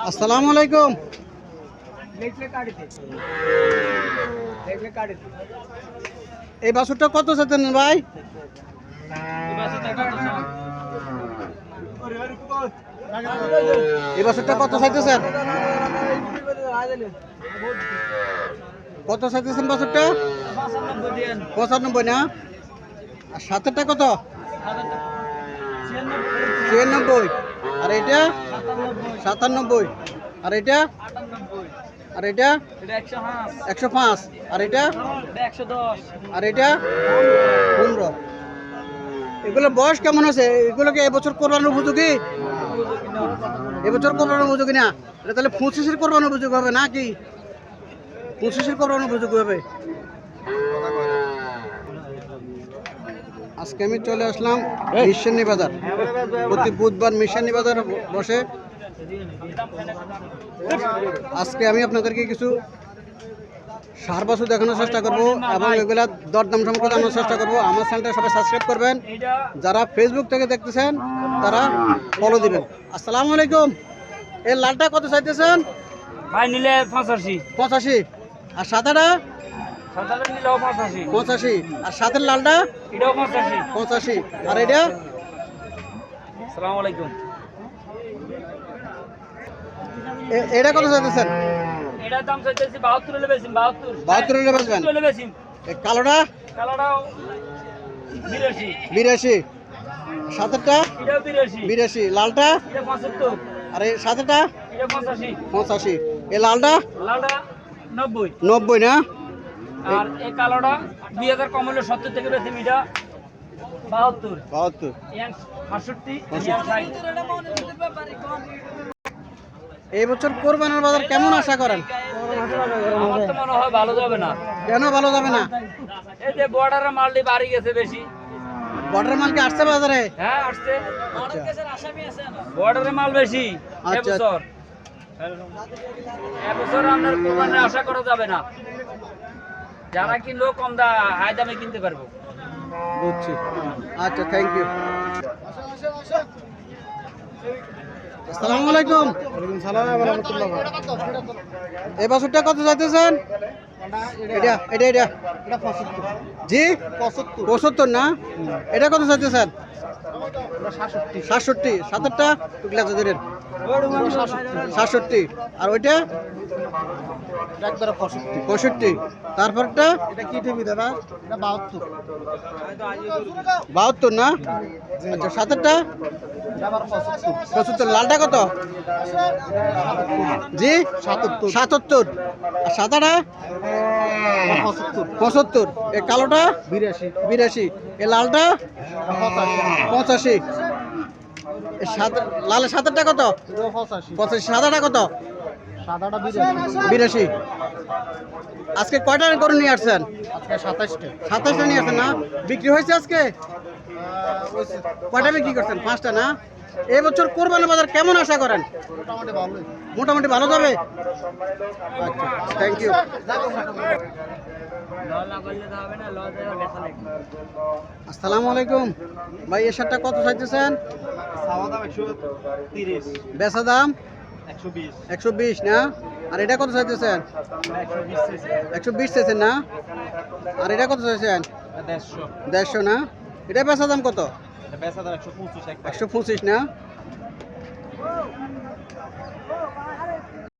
আসসালামু আলাইকুম। এই বাছুরটা কত চাইতেন ভাই? এই বাছুরটা কত চাইতেছেন? কত চাইতেছেন বাছুরটা? 95 না? আর সাতেরটা কত? 96। আর এটা 97। আর এটা 105। আর এটা 110। আর এটা 15। এগুলোর বয়স কেমন আছে? এগুলোকে এবছর কোরবানির উপযোগী? এবছর কোরবানির উপযোগী না? এটা তাহলে 25-এর কোরবানির উপযোগী হবে নাকি? 25-এর কোরবানির উপযোগী হবে। আজকে আমি চলে আসলাম মিশানি বাজার। প্রতি বুধবার মিশানি বাজার বসে। আজকে আমি আপনাদেরকে কিছু সার বাছুর দেখানোর চেষ্টা করবো এবং এগুলা দরদাম সম্পর্কে জানানোর চেষ্টা করবো। আমার চ্যানেলটা সবাই সাবস্ক্রাইব করবেন। যারা ফেসবুক থেকে দেখতেছেন তারা ফলো দিবেন। আসসালামু আলাইকুম। এই লালটা কত চাইতেছেন ভাই? নিলে 85। 85। আর সাদাটা সাদাটা নিলেও 85। 85। আর সাথের লালটা এটাও 85। 85। আর এটা আসসালামু আলাইকুম। এটা কত চাইতেছেন? এটার দাম চাইতেছি 72 হলে বেশি। 72 হলে বেচবেন? হলে বেশি। এই কালোটা কালারটাও 82। 82। সাতেরটা এটাও 82। 82। লালটা এটা 75। আর এই সাতেরটা এটা 85। 85। এই লালটা লালটা 90। 90 না? আর এই কালোটা 2000 কম হলে 70 থেকে বেশি। এটা 72। 72। ইয়ান 68। ইয়ান 60। এই বছর কোরবানির বাজার কেমন আশা করেন? আমার তো মনে হয় ভালো যাবে না। কেন ভালো যাবে না? এই যে বর্ডারের মালটি বাড়ি গেছে বেশি। বর্ডার মাল কি আসছে বাজারে? হ্যাঁ আসছে। আচ্ছা। বর্ডারের মাল বেশি আচ্ছা। এবছর। এবছর আপনার কোরবানি আশা করা যাবে না। যারা কিনলেও কম হাই দামে কিনতে পারবো। বুঝছি। আচ্ছা, থ্যাংক ইউ। আসসালামু আলাইকুম। ওয়ালাইকুম সালাম ওয়া রাহমাতুল্লাহ। এই বাছুরটা কত চাইতেছেন? এটা এটা এটা এটা 75। জি 75 না? এটা কত চাইতেছেন? এটা 67। 67। সাতেরটা টুকলা ধরেন 67। আর ওইটা একবারে 65। 65। তারপরটা এটা কি টিভি দাদা? এটা 72। 72 না? আচ্ছা, সাতেরটা এটা আবার 75। 75। লালটা কত? জি 77। আর সাদাটা 75। 75। এই কালোটা 82। 82। এই লালটা 85। এই লালের সাদাটা কত? এটা 85। 85। সাদাটা কত? সাদাটা 82। 82। আজকে কয়টা গরু নিয়ে আসছেন? আজকে 27টা। 27টা নিয়ে আসছেন না? বিক্রি হয়েছে আজকে? কয়টা বিক্রি করছেন? 5টা না? এবছর কোরবানির বাজার কেমন আশা করেন? মোটামুটি ভালোই। মোটামুটি ভালো যাবে। আচ্ছা, থ্যাংক ইউ। আসসালামু আলাইকুম ভাই। এই শার্টটা কত চাইতেছেন? চাওয়া দাম 130। বেচা দাম 120। 120 না? আর এটা কত চাইতেছেন? 120 120 চাইছেন না? আর এটা কত চাইছেন? 150। 150 না? এটা বেচা দাম কত? এটা বেচা দাম 125। 125 না?